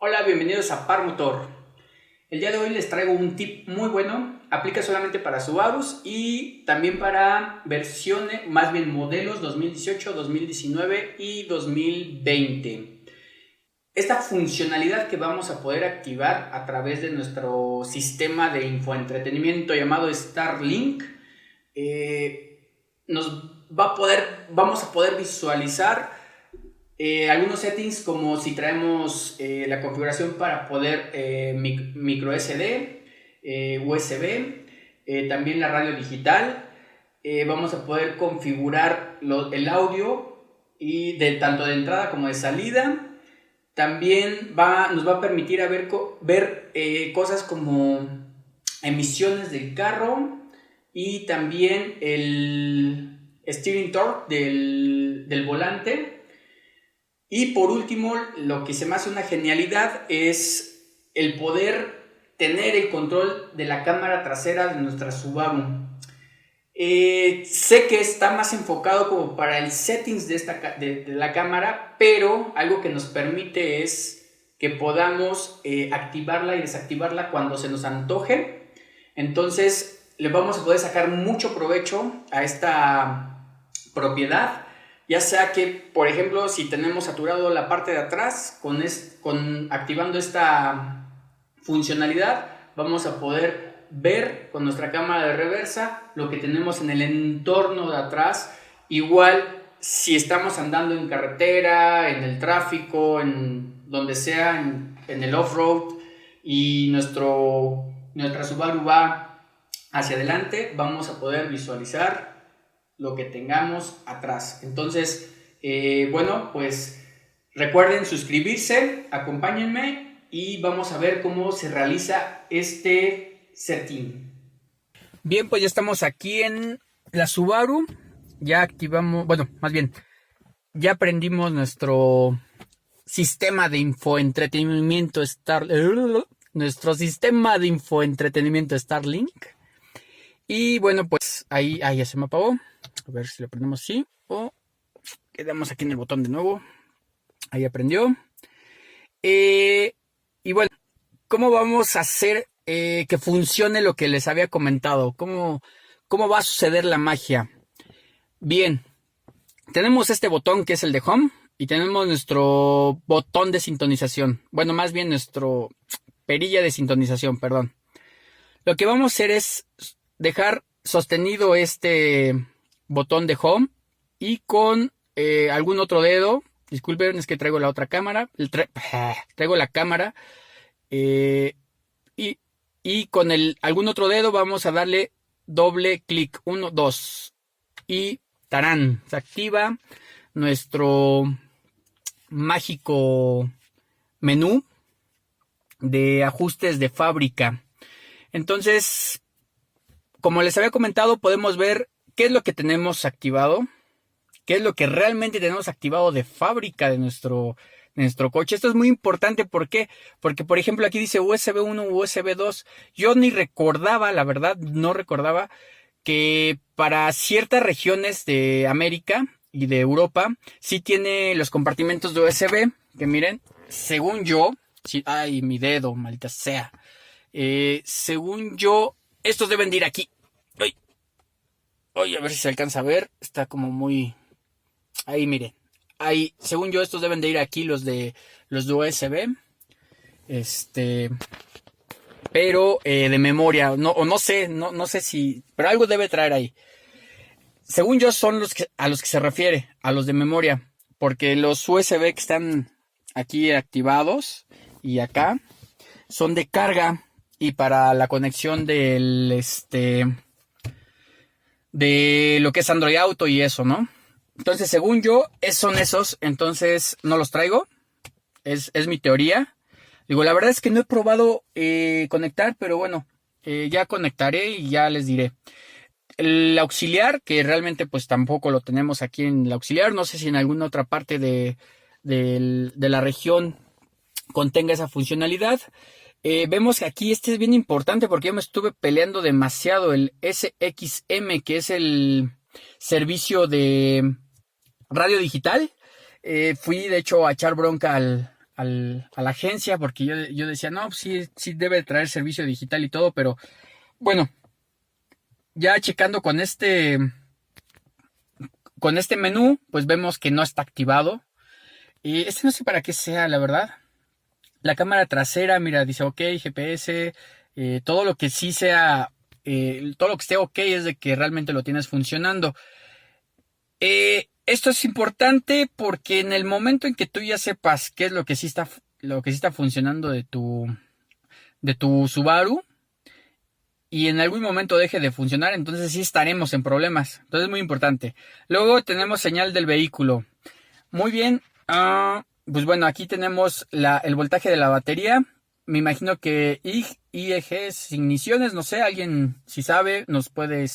Hola, bienvenidos a Par Motor. El día de hoy les traigo un tip muy bueno. Aplica solamente para Subarus y también para versiones, más bien modelos 2018, 2019 y 2020. Esta funcionalidad que vamos a poder activar a través de nuestro sistema de infoentretenimiento llamado Starlink, vamos a poder visualizar algunos settings, como si traemos la configuración para poder micro SD, USB, también la radio digital. Vamos a poder configurar el audio y tanto de entrada como de salida. También nos va a permitir ver cosas como emisiones del carro y también el steering torque del volante. Y por último, lo que se me hace una genialidad es el poder tener el control de la cámara trasera de nuestra Subaru. Sé que está más enfocado como para el settings de la cámara, pero algo que nos permite es que podamos activarla y desactivarla cuando se nos antoje. Entonces le vamos a poder sacar mucho provecho a esta propiedad. Ya sea que, por ejemplo, si tenemos saturado la parte de atrás, activando esta funcionalidad, vamos a poder ver con nuestra cámara de reversa lo que tenemos en el entorno de atrás. Igual, si estamos andando en carretera, en el tráfico, en donde sea, en el off-road, y nuestra Subaru va hacia adelante, vamos a poder visualizar lo que tengamos atrás. Entonces, bueno, pues recuerden suscribirse, acompáñenme y vamos a ver cómo se realiza este setting. Bien, pues ya estamos aquí en la Subaru. Ya activamos, bueno, más bien, ya aprendimos nuestro sistema de infoentretenimiento Starlink. Y bueno, pues ahí ya se me apagó. A ver si lo prendemos así o quedamos aquí en el botón de nuevo. Ahí aprendió. Y bueno, ¿cómo vamos a hacer que funcione lo que les había comentado? ¿Cómo va a suceder la magia? Bien, tenemos este botón que es el de Home y tenemos nuestro botón de sintonización. Bueno, más bien nuestro perilla de sintonización, perdón. Lo que vamos a hacer es dejar sostenido este botón de Home y con algún otro dedo, disculpen, es que traigo la otra cámara, traigo la cámara y con algún otro dedo vamos a darle doble clic, 1, 2 y ¡tarán! Se activa nuestro mágico menú de ajustes de fábrica. Entonces, como les había comentado, podemos ver qué es lo que tenemos activado, qué es lo que realmente tenemos activado de fábrica de nuestro coche. Esto es muy importante. ¿Por qué? Porque, por ejemplo, aquí dice USB 1, USB 2. Yo ni recordaba, la verdad, no recordaba que para ciertas regiones de América y de Europa sí tiene los compartimentos de USB, que miren, según yo, ay, mi dedo, maldita sea. Según yo, estos deben de ir aquí. Ay, a ver si se alcanza a ver. Está como muy... Ahí, miren. Ahí, según yo, estos deben de ir aquí, los de USB. Pero de memoria. No sé si... Pero algo debe traer ahí. Según yo, son a los que se refiere. A los de memoria. Porque los USB que están aquí activados y acá son de carga. Y para la conexión de lo que es Android Auto y eso, ¿no? Entonces, según yo, son esos. Entonces, no los traigo. Es mi teoría. Digo, la verdad es que no he probado conectar, pero bueno, ya conectaré y ya les diré. El auxiliar, que realmente pues tampoco lo tenemos aquí en el auxiliar. No sé si en alguna otra parte de la región contenga esa funcionalidad. Vemos que aquí es bien importante porque yo me estuve peleando demasiado el SXM, que es el servicio de radio digital. Fui de hecho a echar bronca a la agencia, porque yo decía, no, pues sí debe traer servicio digital y todo, pero bueno, ya checando con este menú, pues vemos que no está activado. Y no sé para qué sea, la verdad. La cámara trasera, mira, dice ok, GPS, todo lo que sí sea, todo lo que esté ok es de que realmente lo tienes funcionando. Esto es importante porque en el momento en que tú ya sepas qué es lo que sí está funcionando de tu Subaru y en algún momento deje de funcionar, entonces sí estaremos en problemas. Entonces es muy importante. Luego tenemos señal del vehículo. Muy bien. Pues bueno, aquí tenemos el voltaje de la batería. Me imagino que IEG sin igniciones, no sé, alguien si sabe nos puede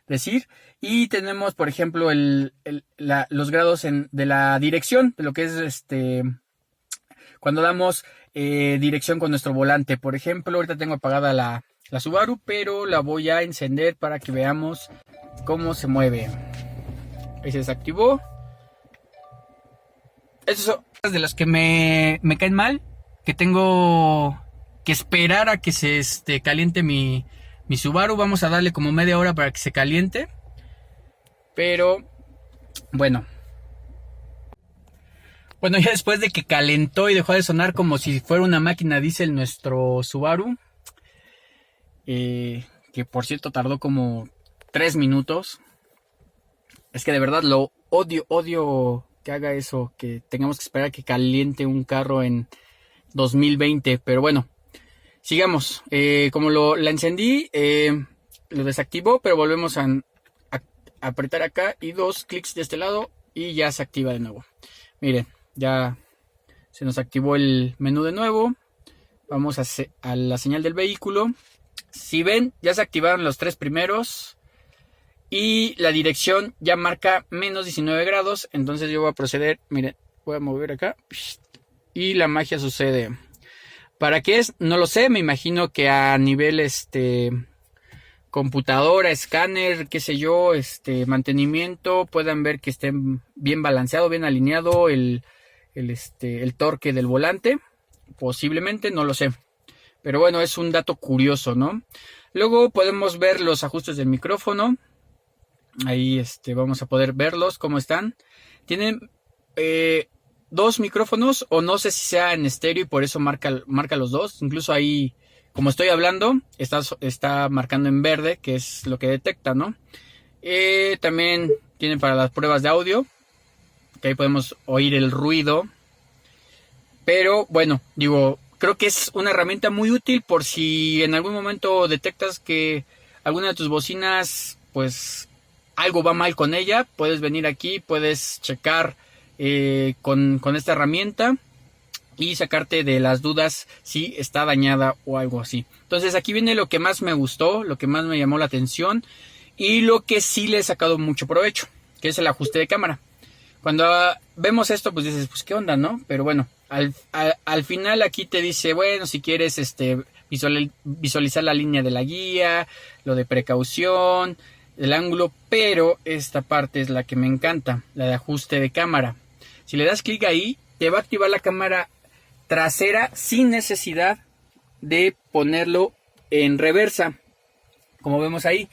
decir. Y tenemos, por ejemplo, los grados de la dirección, de lo que es cuando damos dirección con nuestro volante. Por ejemplo, ahorita tengo apagada la Subaru, pero la voy a encender para que veamos cómo se mueve. Ahí se desactivó. Esas son de las que me caen mal, que tengo que esperar a que se caliente mi Subaru. Vamos a darle como media hora para que se caliente. Pero bueno, ya después de que calentó y dejó de sonar como si fuera una máquina diésel nuestro Subaru, que por cierto tardó como 3 minutos. Es que de verdad lo odio que haga eso, que tengamos que esperar a que caliente un carro en 2020. Pero bueno, sigamos. Como la encendí, lo desactivó, pero volvemos a apretar acá y 2 clics de este lado y ya se activa de nuevo. Miren, ya se nos activó el menú de nuevo. Vamos a la señal del vehículo. Si ven, ya se activaron los 3 primeros. Y la dirección ya marca menos 19 grados. Entonces yo voy a proceder. Miren, voy a mover acá. Y la magia sucede. ¿Para qué es? No lo sé. Me imagino que a nivel computadora, escáner, qué sé yo, mantenimiento, puedan ver que esté bien balanceado, bien alineado el torque del volante. Posiblemente, no lo sé. Pero bueno, es un dato curioso, ¿no? Luego podemos ver los ajustes del micrófono. Ahí vamos a poder verlos, cómo están. Tienen 2 micrófonos, o no sé si sea en estéreo y por eso marca los dos. Incluso ahí, como estoy hablando, está marcando en verde, que es lo que detecta, ¿no? También tienen para las pruebas de audio, que ahí podemos oír el ruido. Pero bueno, creo que es una herramienta muy útil por si en algún momento detectas que alguna de tus bocinas, pues algo va mal con ella. Puedes venir aquí, puedes checar con esta herramienta y sacarte de las dudas si está dañada o algo así. Entonces aquí viene lo que más me gustó, lo que más me llamó la atención y lo que sí le he sacado mucho provecho, que es el ajuste de cámara. Cuando vemos esto, pues dices, pues qué onda, ¿no? Pero bueno, al final aquí te dice, bueno, si quieres visualizar la línea de la guía, lo de precaución, el ángulo, pero esta parte es la que me encanta, la de ajuste de cámara. Si le das clic ahí, te va a activar la cámara trasera sin necesidad de ponerlo en reversa, como vemos ahí.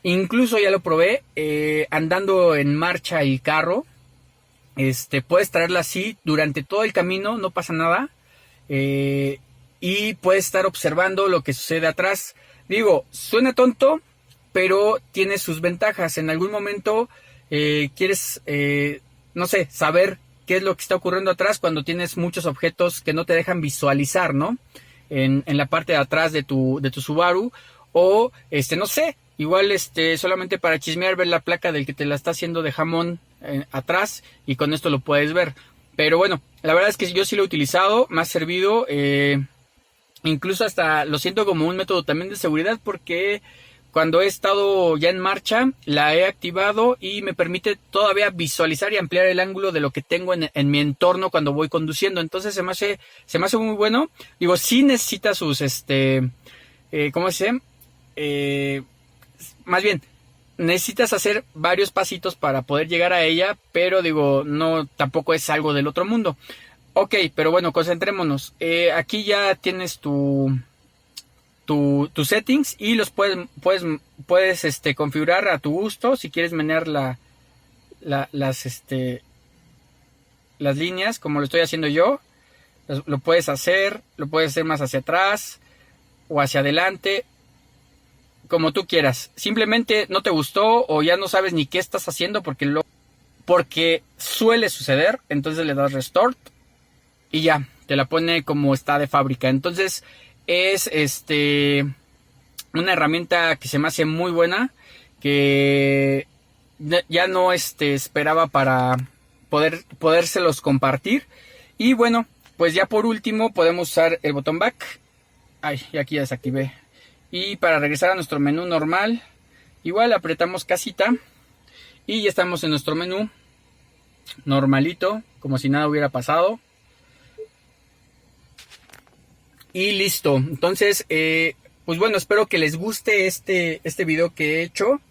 Incluso ya lo probé, andando en marcha el carro, puedes traerla así durante todo el camino, no pasa nada, y puedes estar observando lo que sucede atrás. Suena tonto, pero tiene sus ventajas. En algún momento quieres, no sé, saber qué es lo que está ocurriendo atrás cuando tienes muchos objetos que no te dejan visualizar, ¿no? En la parte de atrás de tu Subaru, o no sé, igual solamente para chismear, ver la placa del que te la está haciendo de jamón atrás, y con esto lo puedes ver. Pero bueno, la verdad es que yo sí lo he utilizado, me ha servido, incluso hasta lo siento como un método también de seguridad, porque cuando he estado ya en marcha, la he activado y me permite todavía visualizar y ampliar el ángulo de lo que tengo en mi entorno cuando voy conduciendo. Entonces se me hace muy bueno. Sí necesita sus, ¿cómo se dice? Más bien, necesitas hacer varios pasitos para poder llegar a ella, pero no, tampoco es algo del otro mundo. Ok, pero bueno, concentrémonos. Aquí ya tienes tus settings y los puedes configurar a tu gusto. Si quieres menear las líneas, como lo estoy haciendo yo, lo puedes hacer más hacia atrás o hacia adelante, como tú quieras. Simplemente no te gustó o ya no sabes ni qué estás haciendo porque suele suceder, entonces le das restart y ya, te la pone como está de fábrica. Entonces es una herramienta que se me hace muy buena, que ya no esperaba para podérselos compartir. Y bueno, pues ya por último podemos usar el botón back. Ay, y aquí ya desactivé. Y para regresar a nuestro menú normal, igual apretamos casita y ya estamos en nuestro menú normalito, como si nada hubiera pasado. Y listo. Entonces, pues bueno, espero que les guste este video que he hecho.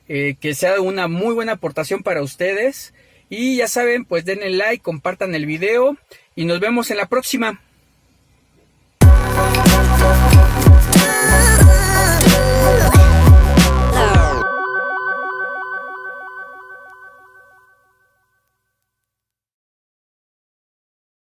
Que sea una muy buena aportación para ustedes. Y ya saben, pues denle like, compartan el video y nos vemos en la próxima.